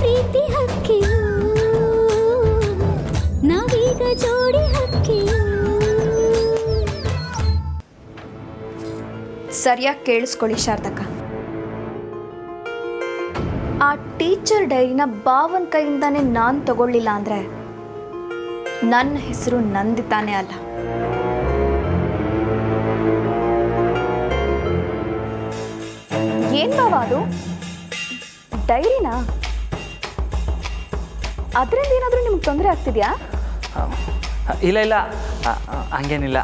ಪ್ರೀತಿ ಹಕ್ಕಿಯು ನಾವೀಗ ಜೋಡಿ ಹಕ್ಕಿಯು. ಸರಿಯಾಗಿ ಕೇಳಿಸ್ಕೊಳ್ಳಿ ಶಾರದಕ್ಕ, ಆ ಟೀಚರ್ ಡೈರಿನ ಭಾವನ ಕೈಯಿಂದಾನೇ ನಾನು ತಗೊಳ್ಳಿಲ್ಲ ಅಂದರೆ ನನ್ನ ಹೆಸರು ನಂದಿತಾನೇ ಅಲ್ಲ. ಏನ್ ಭಾವ ಅದು? ಡೈರಿನಾ? ಅದರಿಂದ ಏನಾದರೂ ನಿಮ್ಗೆ ತೊಂದರೆ ಆಗ್ತಿದ್ಯಾ? ಇಲ್ಲ ಇಲ್ಲ, ಹಂಗೇನಿಲ್ಲ.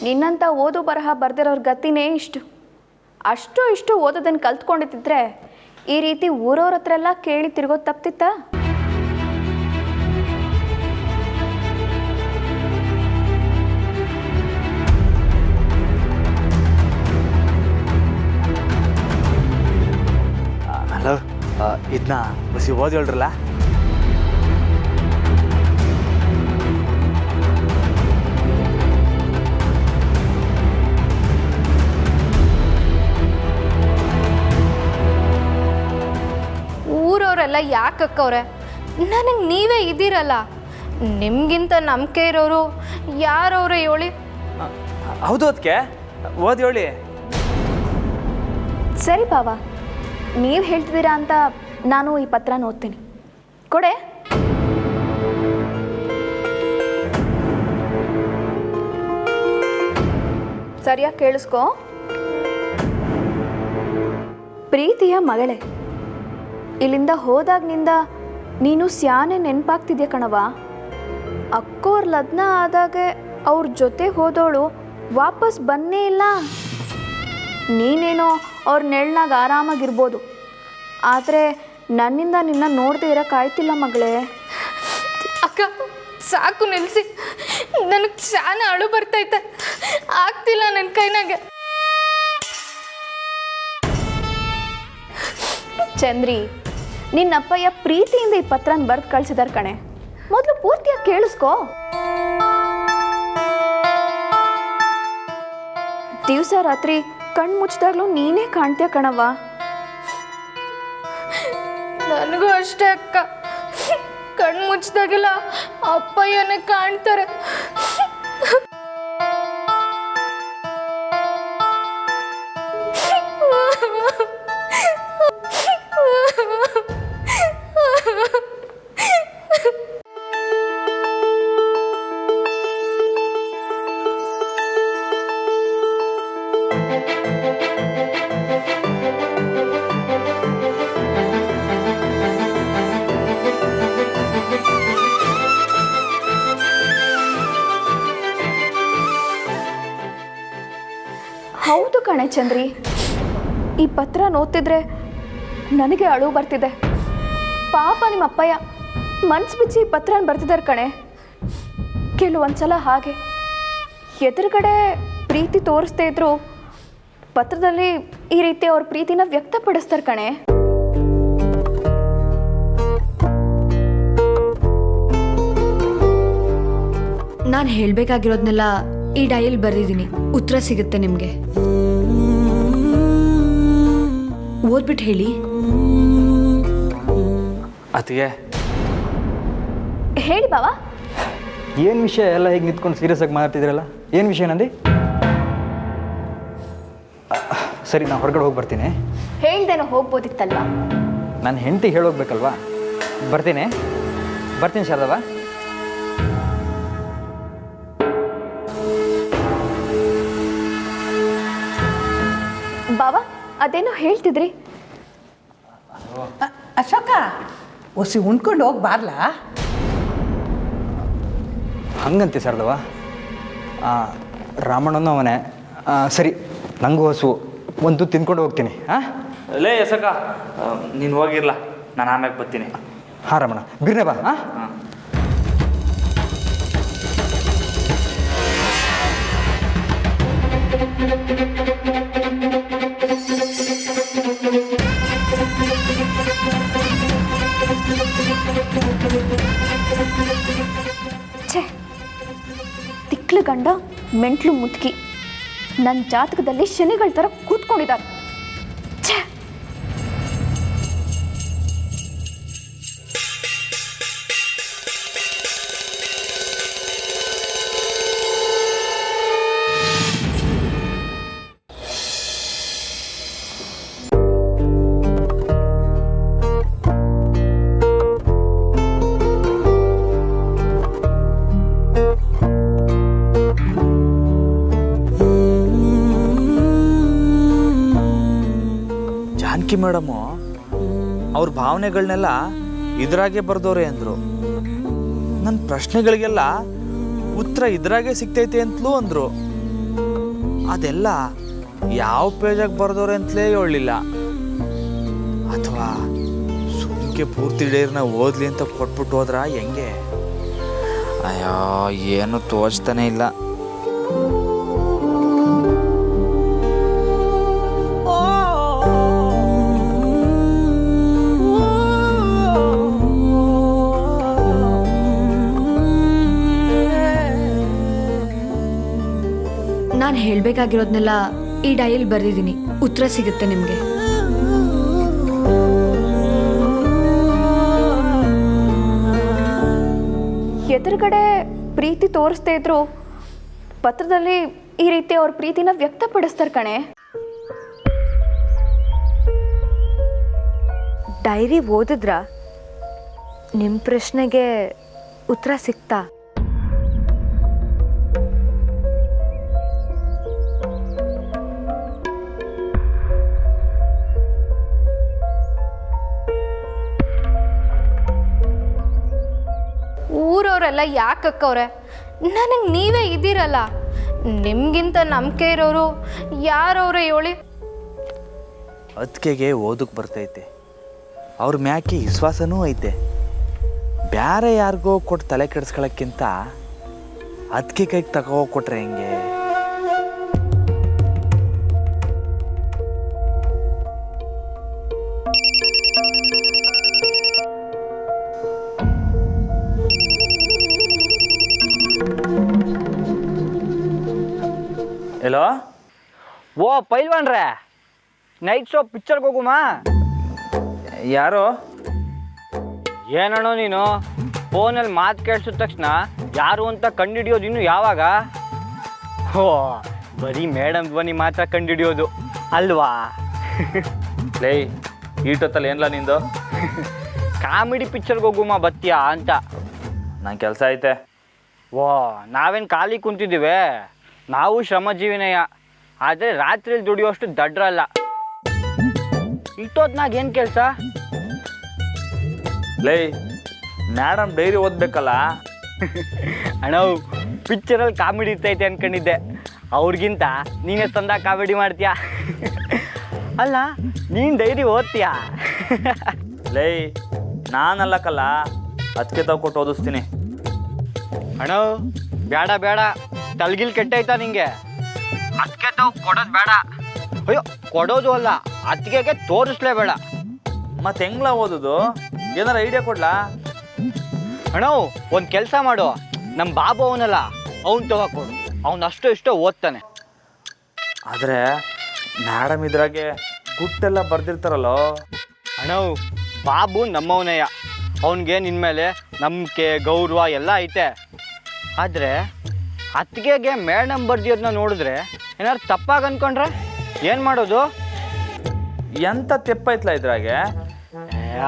ನಿನ್ನಂಥ ಓದು ಬರಹ ಬರ್ದಿರೋರ ಗತಿನೇ ಇಷ್ಟು. ಇಷ್ಟು ಓದೋದನ್ನು ಕಲ್ತ್ಕೊಂಡಿದ್ದಿದ್ರೆ ಈ ರೀತಿ ಊರವ್ರ ಹತ್ರ ಎಲ್ಲ ಕೇಳಿ ತಿರ್ಗೋದು ತಪ್ತಿತ್ತಾ? ಹಲೋ, ಇದನ್ನ ಬಸಿ ಓದಿ ಹೇಳ್ರಲ್ಲ. ಊರವರೆಲ್ಲ ಯಾಕಕ್ಕವ್ರೆ? ನನಗೆ ನೀವೇ ಇದ್ದೀರಲ್ಲ, ನಿಮಗಿಂತ ನಂಬಿಕೆ ಇರೋರು ಯಾರವ್ರೆ ಹೇಳಿ? ಹೌದು, ಅದಕ್ಕೆ ಓದಿ ಹೇಳಿ. ಸರಿ ಬಾವ, ನೀವು ಹೇಳ್ತಿದ್ದೀರಾ ಅಂತ ನಾನು ಈ ಪತ್ರ ಓದ್ತೀನಿ. ಕೊಡೆ. ಸರಿಯಾಗಿ ಕೇಳಿಸ್ಕೊ. ಪ್ರೀತಿಯ ಮಗಳೇ, ಇಲ್ಲಿಂದ ಹೋದಾಗ್ನಿಂದ ನೀನು ಸ್ಯಾನೆ ನೆನಪಾಗ್ತಿದ್ಯಾ ಕಣವ. ಅಕ್ಕೋರ್ ಲಗ್ನ ಆದಾಗೆ ಅವ್ರ ಜೊತೆ ಹೋದವಳು ವಾಪಸ್ ಬನ್ನೇ ಇಲ್ಲ. ನೀನೇನೋ ಅವ್ರ ನೆರಳಾಗ ಆರಾಮಾಗಿರ್ಬೋದು, ಆದರೆ ನನ್ನಿಂದ ನಿನ್ನ ನೋಡದೆ ಇರೋಕ್ಕಾಯ್ತಿಲ್ಲ ಮಗಳೇ. ಅಕ್ಕ ಸಾಕು ನಿಲ್ಲಿಸಿ, ನನಗೆ ಚಾನ ಅಳು ಬರ್ತೈತೆ, ಆಗ್ತಿಲ್ಲ ನನ್ನ ಕೈನಾಗೆ. ಚಂದ್ರಿ, ನಿನ್ನಪ್ಪಯ್ಯ ಪ್ರೀತಿಯಿಂದ ಈ ಪತ್ರನ ಬರೆದು ಕಳಿಸಿದಾರೆ ಕಣೆ. ಮೊದಲು ಪೂರ್ತಿಯಾಗಿ ಕೇಳಿಸ್ಕೊ. ದಿವಸ ರಾತ್ರಿ ಕಣ್ಣು ಮುಚ್ಚಿದಾಗ್ಲೂ ನೀನೇ ಕಾಣ್ತೀಯ ಕಣವ್ವ. ನನಗೂ ಅಷ್ಟೇ ಅಕ್ಕ, ಕಣ್ಣು ಮುಚ್ಚಿದಾಗೆಲ್ಲ ಅಪ್ಪಯ್ಯನೇ ಕಾಣ್ತಾರೆ. ಹೌದು ಕಣೆ ಚಂದ್ರಿ, ಈ ಪತ್ರ ಓದ್ತಿದ್ರೆ ನನಗೆ ಅಳು ಬರ್ತಿದೆ. ಪಾಪ ನಿಮ್ಮ ಅಪ್ಪಯ್ಯ ಮನ್ಸು ಬಿಚ್ಚಿ ಈ ಪತ್ರನ ಬರ್ತಿದ್ದಾರೆ ಕಣೆ. ಕೆಲವೊಂದ್ಸಲ ಹಾಗೆ ಎದುರುಗಡೆ ಪ್ರೀತಿ ತೋರಿಸ್ತಾ ಇದ್ರು ಪತ್ರದಲ್ಲಿ ಈ ರೀತಿ ಅವ್ರ ಪ್ರೀತಿನ ವ್ಯಕ್ತಪಡಿಸ್ತಾರೆ ಕಣೆ. ನಾನು ಹೇಳಬೇಕಾಗಿರೋದನ್ನೆಲ್ಲ ಈ ಡೈರಿಯಲ್ಲಿ ಬರೆದಿದ್ದೀನಿ. ಉತ್ತರ ಸಿಗುತ್ತೆ ನಿಮಗೆ, ಓದ್ಬಿಟ್ಟು ಹೇಳಿ. ಅತಿಗೆ ಹೇಳಿ ಬಾವ. ಏನು ವಿಷಯ ಎಲ್ಲ ಹೀಗೆ ನಿಂತ್ಕೊಂಡು ಸೀರಿಯಸ್ ಆಗಿ ಮಾತಾಡ್ತಿದ್ರಲ್ಲ? ಏನು ವಿಷಯ ನಂದಿ? ಸರಿ, ನಾನು ಹೊರಗಡೆ ಹೋಗಿ ಬರ್ತೀನಿ. ಹೇಳ್ದೇನೋ ಹೋಗ್ಬೋದಿತ್ತಲ್ವಾ? ನನ್ನ ಹೆಂಡತಿ ಹೇಳೋಗ್ಬೇಕಲ್ವಾ? ಬರ್ತೀನಿ ಶಾರದವ್ವ. ಬಾವ, ಅದೇನೋ ಹೇಳ್ತಿದ್ರಿ? ಅಶೋಕ, ಒಸಿ ಉಣ್ಕೊಂಡು ಹೋಗಿ ಬಾರ್ಲಾ? ಹಂಗಂತೆ ಶಾರದವ್ವ. ರಾಮಣ್ಣನೂ ಅವನೇ. ಸರಿ, ನನಗೂ ಹಸು, ಒಂದು ತಿನ್ಕೊಂಡು ಹೋಗ್ತೀನಿ. ಲೇ ಎಸಕ, ನೀನು ಹೋಗಿರ್ಲ, ನಾನು ಆಮ್ಯಾಗ ಬರ್ತೀನಿ. ಹಾಂ ರಮಣ, ಬಿರ್ನೆ ಬಾ. ಹಾಂ, ಛೇ, ತಿಕ್ಲು ಗಂಡ ಮೆಂಟ್ಲು ಮುದುಕಿ ನನ್ನ ಜಾತಕದಲ್ಲಿ ಶನಿಗಳ ಥರ ಕೂತ್ಕೊಂಡಿದ್ದಾರೆ. ಛೇ. ಜಾನಕಿ ಮೇಡಮು ಅವ್ರ ಭಾವನೆಗಳನ್ನೆಲ್ಲ ಇದ್ರಾಗೆ ಬರ್ದವ್ರೆ ಅಂದರು. ನನ್ನ ಪ್ರಶ್ನೆಗಳಿಗೆಲ್ಲ ಉತ್ತರ ಇದ್ರಾಗೆ ಸಿಗ್ತೈತೆ ಅಂತಲೂ ಅಂದರು. ಅದೆಲ್ಲ ಯಾವ ಪೇಜಾಗಿ ಬರ್ದವ್ರೆ ಅಂತಲೇ ಹೇಳಲಿಲ್ಲ. ಅಥವಾ ಸುಮ್ಕೆ ಪೂರ್ತಿ ಡೈರಿನ ಓದಲಿ ಅಂತ ಕೊಟ್ಬಿಟ್ಟು ಹೋದ್ರ ಹೆಂಗೆ? ಅಯ್ಯೋ, ಏನು ತೋಚ್ತಾನೆ ಇಲ್ಲ. ನಾನು ಹೇಳಬೇಕಾಗಿರೋದನ್ನೆಲ್ಲ ಈ ಡೈರಿಯಲ್ಲಿ ಬರೆದಿದ್ದೀನಿ. ಉತ್ತರ ಸಿಗುತ್ತೆ ನಿಮಗೆ. ಎದುರುಗಡೆ ಪ್ರೀತಿ ತೋರಿಸ್ದೇ ಇದ್ರು ಪತ್ರದಲ್ಲಿ ಈ ರೀತಿ ಅವ್ರ ಪ್ರೀತಿನ ವ್ಯಕ್ತಪಡಿಸ್ತಾರೆ ಕಣೆ. ಡೈರಿ ಓದಿದ್ರ ನಿಮ್ಮ ಪ್ರಶ್ನೆಗೆ ಉತ್ತರ ಸಿಕ್ತಾ? ಊರವರೆಲ್ಲ ಯಾಕಕ್ಕವ್ರೆ? ನನಗೆ ನೀವೇ ಇದ್ದೀರಲ್ಲ. ನಿಮ್ಗಿಂತ ನಂಬಿಕೆ ಇರೋರು ಯಾರವ್ರೆ ಹೇಳಿ? ಅದಕ್ಕೆಗೆ ಓದಕ್ಕೆ ಬರ್ತೈತೆ, ಅವ್ರ ಮ್ಯಾಕೆ ವಿಶ್ವಾಸನೂ ಐತೆ. ಬ್ಯಾರೆ ಯಾರಿಗೋ ಕೊಟ್ಟು ತಲೆ ಕೆಡಿಸ್ಕೊಳ್ಳೋಕ್ಕಿಂತ ಅದಕ್ಕೆ ಕೈಗೆ ತಗೋ ಕೊಟ್ರೆ ಹೆಂಗೆ? ಎಲ್ಲೋ ಓ ಪೈಲ್ವಾನ್ರೆ, ನೈಟ್ ಶೋ ಪಿಕ್ಚರ್ಗೆ ಹೋಗುಮಾ? ಯಾರು? ಏನಣ್ಣೋ ನೀನು ಫೋನಲ್ಲಿ ಮಾತು ಕೇಳಿಸಿದ ತಕ್ಷಣ ಯಾರು ಅಂತ ಕಂಡುಹಿಡಿಯೋದು ಇನ್ನು ಯಾವಾಗ? ಓ, ಬರೀ ಮೇಡಮ್ ಧ್ವನಿ ಮಾತ್ರ ಕಂಡುಹಿಡಿಯೋದು ಅಲ್ವಾ? ಲೇ, ಈಟೊತ್ತಲ್ಲಿ ಏನ್ಲ ನಿಂದು? ಕಾಮಿಡಿ ಪಿಕ್ಚರ್ಗೆ ಹೋಗುಮಾ ಬತ್ತೀಯಾ ಅಂತ. ನಂಗೆ ಕೆಲಸ ಐತೆ. ಓ, ನಾವೇನು ಖಾಲಿ ಕುಂತಿದ್ದೀವಿ? ನಾವು ಶ್ರಮಜೀವಿನಯ್ಯ, ಆದರೆ ರಾತ್ರಿಯಲ್ಲಿ ದುಡಿಯೋಷ್ಟು ದಡ್ರಲ್ಲ. ಇಷ್ಟೊತ್ನಾಗ ಏನು ಕೆಲಸ? ಲೇ, ಮೇಡಮ್ ಡೈರಿ ಓದ್ಬೇಕಲ್ಲ. ಅಣ್ಣ, ಪಿಕ್ಚರಲ್ಲಿ ಕಾಮಿಡಿ ಇರ್ತೈತೆ ಅನ್ಕೊಂಡಿದ್ದೆ. ಅವ್ರಿಗಿಂತ ನೀನೇ ತಂದ ಕಾಮಿಡಿ ಮಾಡ್ತೀಯ. ಅಲ್ಲ, ನೀನು ಡೈರಿ ಓದ್ತೀಯಾ? ಲೇ, ನಾನಲ್ಲಕ್ಕಲ್ಲ, ಅದಕ್ಕೆ ತಗೊಟ್ಟು ಓದಿಸ್ತೀನಿ. ಅಣ್ಣ, ಬೇಡ ಬೇಡ, ತಲೆಗಿಲ್ ಕೆಟ್ಟೈತಾ ನಿಂಗೆ? ಅದಕ್ಕೆ ತಾವು ಕೊಡೋದು ಬೇಡ. ಅಯ್ಯೋ, ಕೊಡೋದು ಅಲ್ಲ, ಅದಕ್ಕೆ ತೋರಿಸ್ಲೇಬೇಡ. ಮತ್ತೆ ಹೆಂಗ್ಲ ಓದೋದು? ಏನಾರ ಐಡಿಯಾ ಕೊಡ್ಲಾ? ಅಣ್ಣ, ಒಂದು ಕೆಲಸ ಮಾಡು, ನಮ್ಮ ಬಾಬು ಅವನಲ್ಲ, ಅವ್ನು ತಗೋಕೊಡು. ಅವ್ನು ಅಷ್ಟೋ ಇಷ್ಟೋ ಓದ್ತಾನೆ. ಆದರೆ ಮೇಡಮ್ ಇದ್ರಾಗೆ ಗುಟ್ಟೆಲ್ಲ ಬರ್ದಿರ್ತಾರಲ್ಲೋ. ಅಣ್ಣ, ಬಾಬು ನಮ್ಮವನಯ್ಯ, ಅವನಿಗೆ ನಿನ್ನ ಮೇಲೆ ನಂಬಿಕೆ ಗೌರವ ಎಲ್ಲ ಐತೆ. ಆದರೆ ಅತ್ತಿಗೆಗೆ ಮೇಡಮ್ ಬರ್ದಿರೋದನ್ನ ನೋಡಿದ್ರೆ ಏನಾದ್ರು ತಪ್ಪಾಗಿ ಅನ್ಕೊಂಡ್ರೆ ಏನು ಮಾಡೋದು? ಎಂತ ತೆಪ್ಪೈತ್ಲ ಇದ್ರಾಗೆ?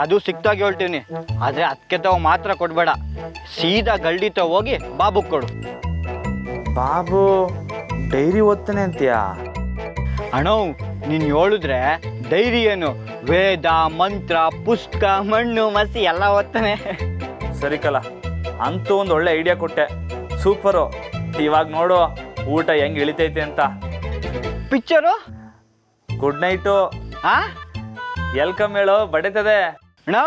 ಅದು ಸಿಕ್ತಾಗಿ ಹೇಳ್ತೀನಿ. ಆದರೆ ಅದಕ್ಕೆ ತಾವು ಮಾತ್ರ ಕೊಡಬೇಡ, ಸೀದಾ ಗಲ್ಡಿ ತಾವು ಹೋಗಿ ಬಾಬು ಕೊಡು. ಬಾಬು ಡೈರಿ ಓದ್ತಾನೆ ಅಂತೀಯಾ? ಅಣ್ಣ, ನೀನು ಹೇಳಿದ್ರೆ ಡೈರಿ ಏನು, ವೇದ ಮಂತ್ರ ಪುಸ್ತಕ ಮಣ್ಣು ಮಸಿ ಎಲ್ಲ ಓದ್ತಾನೆ. ಸರಿ ಕಲ, ಅಂತೂ ಒಂದು ಒಳ್ಳೆ ಐಡಿಯಾ ಕೊಟ್ಟೆ. ಸೂಪರು. ಇವಾಗ ನೋಡು ಊಟ ಹೆಂಗೆ ಇಳಿತೈತೆ ಅಂತ. Picture good night. ಆ ವೆಲ್ಕಮ್ ಹೇಳು, ಬಡಿತದೆ. ಅಣ್ಣ,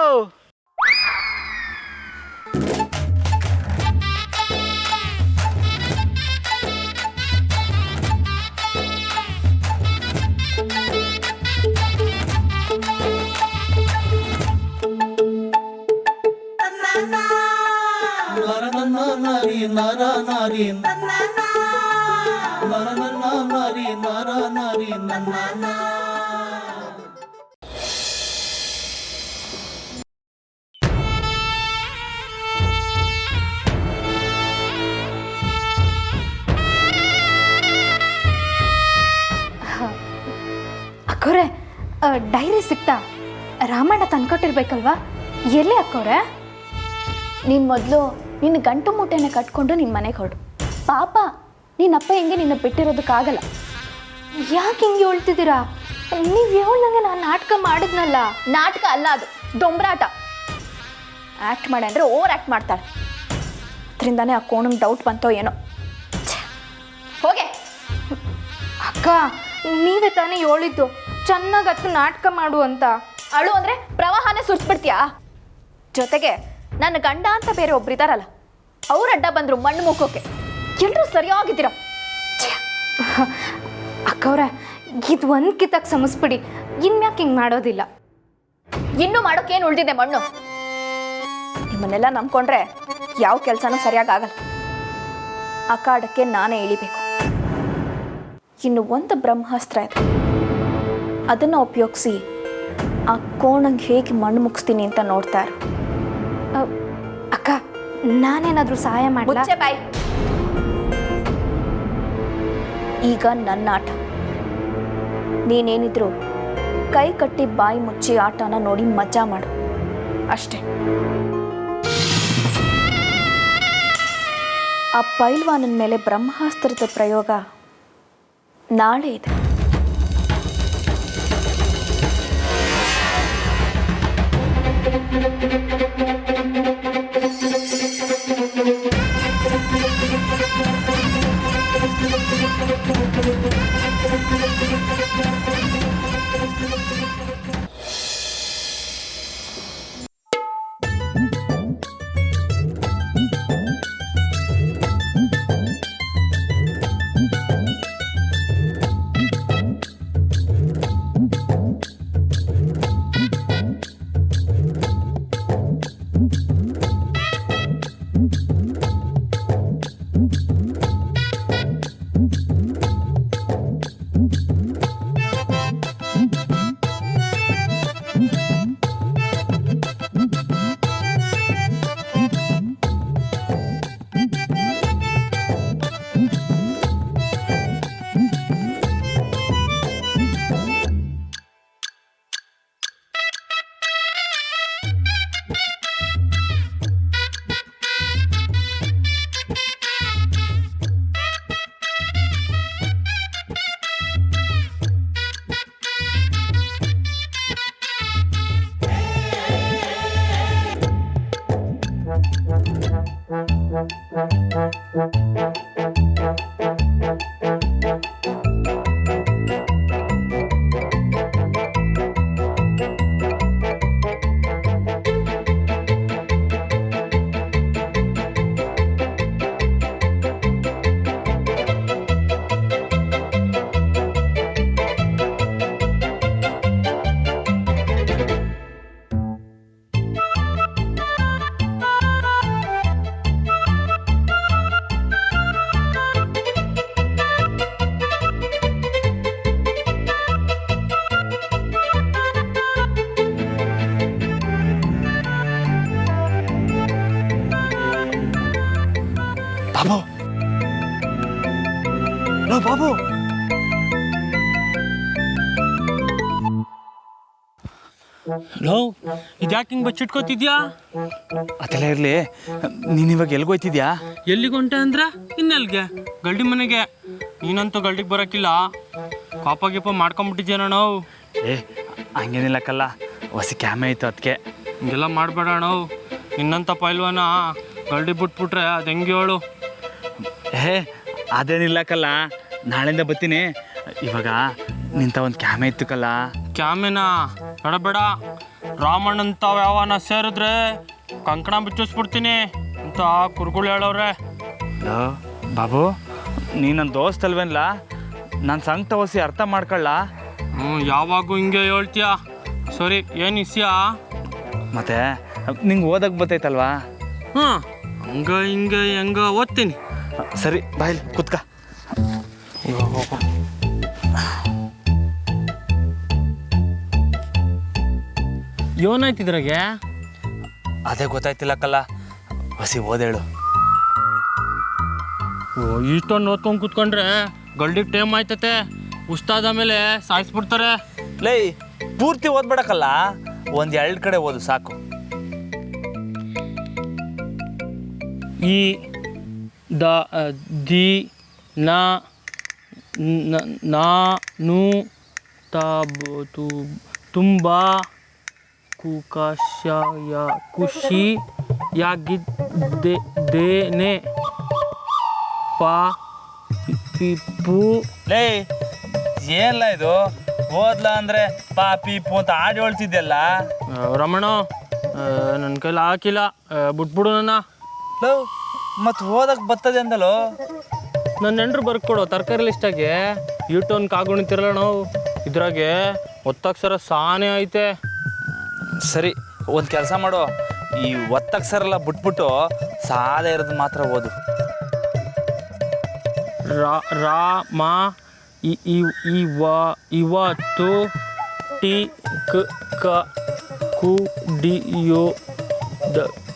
ಅಕ್ಕೋರೆ, ಡೈರಿ ಸಿಕ್ತಾ? ರಾಮಣ್ಣ ತಂದ್ಕೊಟ್ಟಿರ್ಬೇಕಲ್ವಾ? ಎಲ್ಲಿ ಅಕ್ಕೋರೆ? ನೀನು ಮೊದಲು ನಿನ್ನ ಗಂಟು ಮೂಟೆನ ಕಟ್ಕೊಂಡು ನಿನ್ನ ಮನೆಗೆ ಹೊರಡು. ಪಾಪ ನಿನ್ನಪ್ಪ ಹಿಂಗೆ ನಿನ್ನ ಬಿಟ್ಟಿರೋದಕ್ಕಾಗಲ್ಲ. ಯಾಕೆ ಹಿಂಗೆ ಹೇಳ್ತಿದ್ದೀರಾ? ನೀವು ಹೇಳ್ದಂಗೆ ನಾನು ನಾಟಕ ಮಾಡಿದ್ನಲ್ಲ. ನಾಟಕ ಅಲ್ಲ ಅದು, ದೊಂಬರಾಟ. ಆ್ಯಕ್ಟ್ ಮಾಡಿ ಅಂದರೆ ಓವರ್ ಆ್ಯಕ್ಟ್ ಮಾಡ್ತಾಳೆ. ಅದರಿಂದಾನೇ ಆ ಕೋಣಂಗೆ ಡೌಟ್ ಬಂತೋ ಏನೋ. ಹೋಗೆ. ಅಕ್ಕ, ನೀವೇ ತಾನೇ ಹೇಳಿದ್ದು ಚೆನ್ನಾಗಿ ಹತ್ತು ನಾಟಕ ಮಾಡು ಅಂತ. ಅಳು ಅಂದರೆ ಪ್ರವಾಹನೇ ಸುರಿಸ್ಬಿಡ್ತೀಯಾ? ಜೊತೆಗೆ ನನ್ನ ಗಂಡ ಅಂತ ಬೇರೆ ಒಬ್ರಿದಾರಲ್ಲ, ಅವ್ರ ಅಡ್ಡ ಬಂದರು ಮಣ್ಣು ಮುಕ್ಕೋಕೆ. ಎಲ್ಲರೂ ಸರಿಯಾಗಿದ್ದೀರ. ಅಕ್ಕವ್ರೆ, ಇದು ಒಂದು ಕಿತ್ತಕ್ಕೆ ಸಮಸ್ಬಿಡಿ. ಇನ್ಯಾಕೆ ಹಿಂಗೆ ಮಾಡೋದಿಲ್ಲ. ಇನ್ನೂ ಮಾಡೋಕ್ಕೇನು ಉಳಿದಿದೆ ಮಣ್ಣು? ನಿಮ್ಮನ್ನೆಲ್ಲ ನಂಬ್ಕೊಂಡ್ರೆ ಯಾವ ಕೆಲಸನೂ ಸರಿಯಾಗಿ ಆಗಲ್ಲ. ಅಖಾಡಕ್ಕೆ ನಾನೇ ಇಳಿಬೇಕು. ಇನ್ನು ಒಂದು ಬ್ರಹ್ಮಾಸ್ತ್ರ ಇದೆ, ಅದನ್ನು ಉಪಯೋಗಿಸಿ ಆ ಕೋಣಂಗೆ ಹೇಗೆ ಮಣ್ಣು ಮುಗಿಸ್ತೀನಿ ಅಂತ ನೋಡ್ತಾ ಇರು. ಅಕ್ಕ, ನಾನೇನಾದರೂ ಸಹಾಯ ಮಾಡಲಾ? ಮುಚ್ಚೆ ಬಾಯ್. ಈಗ ನನ್ನ ಆಟ. ನೀನೇನಿದ್ರು ಕೈ ಕಟ್ಟಿ ಬಾಯಿ ಮುಚ್ಚಿ ಆಟನ ನೋಡಿ ಮಜಾ ಮಾಡು ಅಷ್ಟೇ. ಆ ಪೈಲ್ವಾನನ ಮೇಲೆ ಬ್ರಹ್ಮಾಸ್ತ್ರದ ಪ್ರಯೋಗ ನಾಳೆ ಇದೆ. ಬಾಬು, ಲೋ ಬಾಬು, ಲೋ ಇದ್ಯಾಕೆ ಹಿಂಗೆ ಬಚ್ಚಿಟ್ಕೋತಿದ್ಯಾ? ಅದೆಲ್ಲ ಇರಲಿ, ನೀನು ಇವಾಗ ಎಲ್ಗೋಯ್ತಿದ್ಯಾ? ಎಲ್ಲಿಗೆ ಹೊಂಟೆ ಅಂದ್ರೆ ಇನ್ನೆಲ್ಗೆ? ಗಲ್ಡಿ ಮನೆಗೆ. ನೀನಂತೂ ಗಲ್ಡಿಗೆ ಬರೋಕ್ಕಿಲ್ಲ. ಕಾಪ ಗೀಪ ಮಾಡ್ಕೊಂಬಿಟ್ಟಿದ್ಯಾನ ನಾವು. ಏ ಹಂಗೇನಿಲ್ಲ ಕಲ್ಲ, ಹೊಸ ಕ್ಯಾಮೆ ಐತೆ ಅದಕ್ಕೆ. ಹಿಂಗೆಲ್ಲ ಮಾಡಬೇಡ ನಾವು. ನಿನ್ನಂಥ ಪೈಲ್ವಾನ ಗಲ್ಡಿ ಬಿಟ್ಬಿಟ್ರೆ ಅದು ಹೆಂಗೆ ಹೇಳು? ಏ ಅದೇನಿಲ್ಲ ಕಲ್ಲ, ನಾಳೆಯಿಂದ ಬರ್ತೀನಿ. ಇವಾಗ ನಿಂತ ಒಂದು ಕ್ಯಾಮೆ ಇತ್ತು ಕಲ್ಲ. ಕ್ಯಾಮೆನಾ? ಬೇಡ, ರಾಮಣ್ಣಂತಾವ್ ಯಾವನ ಸೇರಿದ್ರೆ ಕಂಕಣ ಬಿಚ್ಚಿಸ್ಬಿಡ್ತೀನಿ ಅಂತ ಕುರುಗಳು ಹೇಳವ್ರೆ. ಬಾಬು, ನೀ ನನ್ನ ದೋಸ್ತ್ ಅಲ್ವೇನ್ಲ? ನಾನು ಸಂಕಟ ಹೊಸಿ ಅರ್ಥ ಮಾಡ್ಕೊಳ್ಳ. ಯಾವಾಗೂ ಹಿಂಗೆ ಹೇಳ್ತೀಯ. ಸರಿ, ಏನು ಇಸ್ಯಾ? ಮತ್ತೆ ನಿಂಗೆ ಓದಕ್ಕೆ ಬರ್ತೈತಲ್ವಾ? ಹಂಗ ಹಿಂಗೆ ಹೆಂಗ ಓದ್ತೀನಿ. ಸರಿ, ಬಾಯ್ಲಿ ಕುತ್ಕ. ಏನಾಯ್ತಿದ್ರಾಗೆ? ಅದೇ ಗೊತ್ತಾಯ್ತಿಲ್ಲ ಕಲ್ಲ, ಹೊಸಿ ಓದೇಳು. ಇಷ್ಟೊಂದು ಓದ್ಕೊಂಡು ಕೂತ್ಕೊಂಡ್ರೆ ಗಲ್ಡಿಗೆ ಟೈಮ್ ಆಯ್ತತೆ. ಉಸ್ತಾದ ಮೇಲೆ ಸಾಯಿಸ್ಬಿಡ್ತಾರೆ. ಲೈ, ಪೂರ್ತಿ ಓದ್ಬೇಡಕ್ಕಲ್ಲ, ಒಂದು 2 ಕಡೆ ಓದು ಸಾಕು. ಈ ದ ದಿ ನ ನು ತುಂಬ ಖುಷಿಯಾಗಿದ್ದೇನೆ ಪಿಪ್ಪು. ಲೇ ಏನಿಲ್ಲ ಇದು ಓದ್ಲ ಅಂದರೆ ಪೀಪು ಅಂತ ಹಾಡು ಹೇಳ್ತಿದ್ದೆಲ್ಲ. ರಮಣ ನನ್ನ ಕೈಲಿ ಹಾಕಿಲ್ಲ, ಬಿಟ್ಬಿಡು ನನ್ನ. ಲೋ ಮತ್ತು ಓದಕ್ಕೆ ಬರ್ತದೆ ಅಂದಲೋ. ನನ್ನ ನೆಂಟ್ರು ಬರ್ಕೊಡು ತರಕಾರಿ ಲಿಸ್ಟಾಗೆ ಯೂಟೋನ್ ಕಾಗುಣಿತಿರಲ್ಲ ನಾವು ಇದ್ರಾಗೆ ಒತ್ತಕ್ಷರ ಸಾನೆ ಐತೆ. ಸರಿ ಒಂದು ಕೆಲಸ ಮಾಡು, ಈ ಒತ್ತಕ್ಷರ ಬಿಟ್ಬಿಟ್ಟು ಸಾದೇ ಇರೋದು ಮಾತ್ರ ಓದು. ರಾಮ ಇವತ್ತು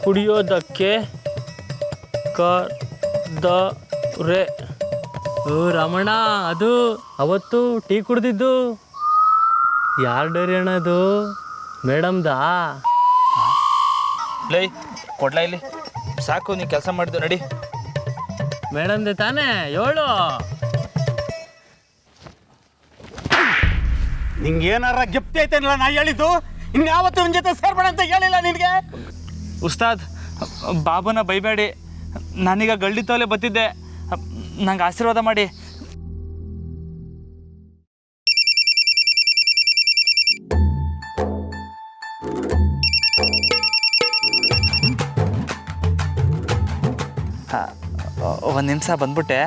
ಕುಡಿಯೋದಕ್ಕೆ ಕರ್ದರೆ. ಓ ರಮಣ, ಅದು ಅವತ್ತು ಟೀ ಕುಡ್ದಿದ್ದು ಯಾರ ಡೈರಿ ಅಣ್ಣ ಅದು? ಮೇಡಮ್ದಾ? ಲೈ ಕೊಡ್ಲಾ ಇಲ್ಲಿ, ಸಾಕು ನೀ ಕೆಲಸ ಮಾಡಿದ್ದು, ನಡಿ. ಮೇಡಮ್ದೆ ತಾನೇ ಹೇಳು. ನಿಂಗೆ ಏನಾರ ಗಿಫ್ಟ್ ಐತೇನಲ್ಲ ನಾ ಹೇಳಿದ್ದು? ಇನ್ಯಾವತ್ತು ನಿನ್ನ ಜೊತೆ ಸೇರ್ಬೇಡ ಅಂತ ಹೇಳಿಲ್ಲ ನಿನಗೆ? ಉಸ್ತಾದ್, ಬಾಬುನ ಬೈಬೇಡಿ, ನಾನೀಗ ಗಳ್ಳಿ ತೋಲೆ ಬತ್ತಿದ್ದೆ, ನಂಗೆ ಆಶೀರ್ವಾದ ಮಾಡಿ. ಒಂದು ನಿಮಿಷ ಬಂದ್ಬಿಟ್ಟೆ.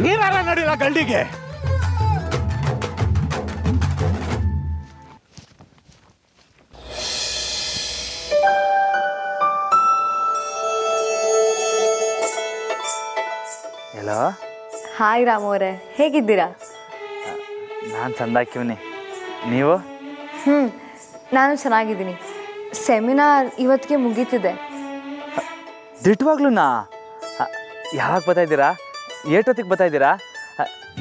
ನೀನಾರ ನಡಿಲ್ಲ ಗಳ್ಳಿಗೆ. ಎಲ್ಲೋ ಹಾಯ್ ರಾಮು ಅವರೇ, ಹೇಗಿದ್ದೀರಾ? ನಾನು ಚಂದಾಕಿವ್ನಿ, ನೀವು? ನಾನು ಚೆನ್ನಾಗಿದ್ದೀನಿ. ಸೆಮಿನಾರ್ ಇವತ್ತಿಗೆ ಮುಗೀತಿದೆ. ದಿಟ್ಟವಾಗ್ಲೂ ಯಾವಾಗ ಬರ್ತಾಯಿದ್ದೀರಾ? ಏಟೊತ್ತಿಗೆ ಬರ್ತಾಯಿದ್ದೀರಾ?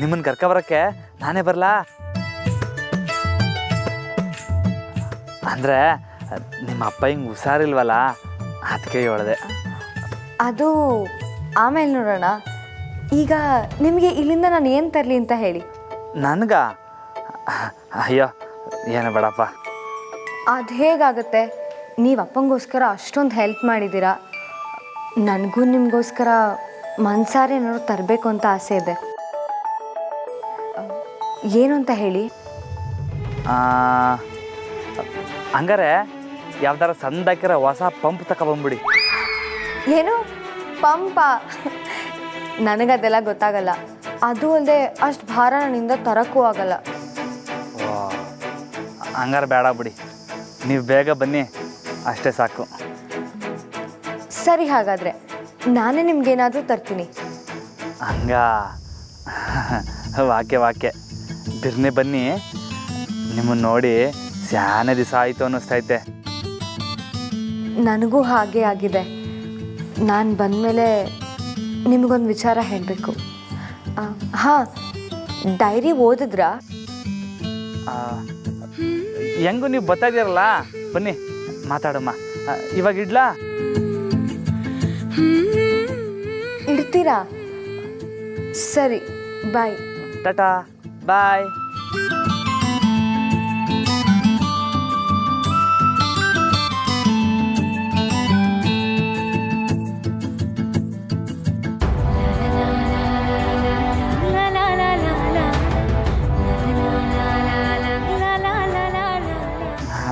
ನಿಮ್ಮನ್ನು ಕರ್ಕೊಬರೋಕ್ಕೆ ನಾನೇ ಬರಲಾ? ಅಂದರೆ ನಿಮ್ಮ ಅಪ್ಪ ಹಿಂಗೆ ಹುಷಾರಿಲ್ವಲ್ಲ, ಅದಕ್ಕೆ ಹೇಳಿದೆ. ಅದು ಆಮೇಲೆ ನೋಡೋಣ. ಈಗ ನಿಮಗೆ ಇಲ್ಲಿಂದ ನಾನು ಏನು ತರಲಿ ಅಂತ ಹೇಳಿ. ನನಗ? ಅಯ್ಯೋ ಏನು ಬೇಡಪ್ಪ. ಅದು ಹೇಗಾಗುತ್ತೆ? ನೀವು ಅಪ್ಪಂಗೋಸ್ಕರ ಅಷ್ಟೊಂದು ಹೆಲ್ಪ್ ಮಾಡಿದ್ದೀರಾ, ನನಗೂ ನಿಮಗೋಸ್ಕರ ಮನ್ಸಾರೆ ಏನಾದ್ರು ತರಬೇಕು ಅಂತ ಆಸೆ ಇದೆ. ಏನು ಅಂತ ಹೇಳಿ? ಹಂಗಾರೆ ಯಾವ್ದಾರ ಸಂದಾಕಿರೋ ಹೊಸ ಪಂಪ್ ತಗೊಬಂದ್ಬಿಡಿ. ಏನು ಪಂಪ? ನನಗದೆಲ್ಲ ಗೊತ್ತಾಗಲ್ಲ. ಅದು ಅಲ್ಲದೆ ಅಷ್ಟು ಭಾರ ನನ್ನಿಂದ ತರೋಕ್ಕೂ ಆಗಲ್ಲ. ಹಂಗಾರೆ ಬೇಡ ಬಿಡಿ, ನೀವು ಬೇಗ ಬನ್ನಿ ಅಷ್ಟೇ ಸಾಕು. ಸರಿ, ಹಾಗಾದರೆ ನಾನೇ ನಿಮ್ಗೇನಾದರೂ ತರ್ತೀನಿ. ಹಂಗ ವಾಕ್ಯ ಬಿರ್ನೆ ಬನ್ನಿ. ನಿಮ್ಮನ್ನು ನೋಡಿ ಸ್ಯಾನೆ ದಿವಸ ಆಯಿತು ಅನ್ನಿಸ್ತೈತೆ. ನನಗೂ ಹಾಗೆ ಆಗಿದೆ. ನಾನು ಬಂದಮೇಲೆ ನಿಮಗೊಂದು ವಿಚಾರ ಹೇಳಬೇಕು. ಹಾಂ, ಡೈರಿ ಓದಿದ್ರಾ? ಹೆಂಗೂ ನೀವು ಬರ್ತಾ ಇದ್ದೀರಲ್ಲ, ಬನ್ನಿ ಮಾತಾಡಮ್ಮ. ಇವಾಗ ಇಡ್ಲಾ? ಇಡ್ತೀರಾ? ಸರಿ, ಬಾಯ್. ಟಾಟಾ ಬಾಯ್.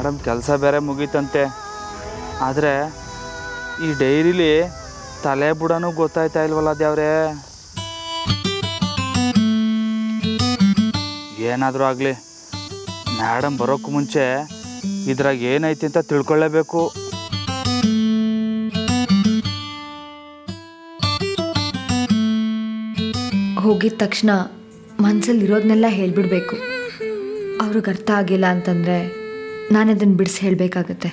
ಮೇಡಮ್ ಕೆಲಸ ಬೇರೆ ಮುಗೀತಂತೆ, ಆದರೆ ಈ ಡೈರಿಲಿ ತಲೆ ಬುಡನೂ ಗೊತ್ತಾಯ್ತಾ ಇಲ್ವಲ್ಲ ಅದ್ಯಾವ್ರೆ. ಏನಾದರೂ ಆಗಲಿ ಮೇಡಮ್ ಬರೋಕ್ಕೂ ಮುಂಚೆ ಇದ್ರಾಗ ಏನೈತಿ ಅಂತ ತಿಳ್ಕೊಳ್ಳೇಬೇಕು. ಹೋಗಿದ ತಕ್ಷಣ ಮನಸ್ಸಲ್ಲಿರೋದನ್ನೆಲ್ಲ ಹೇಳ್ಬಿಡ್ಬೇಕು. ಅವ್ರಿಗೆ ಅರ್ಥ ಆಗಿಲ್ಲ ಅಂತಂದರೆ ನಾನು ಅದನ್ನು ಬಿಡಿಸಿ ಹೇಳಬೇಕಾಗತ್ತೆ.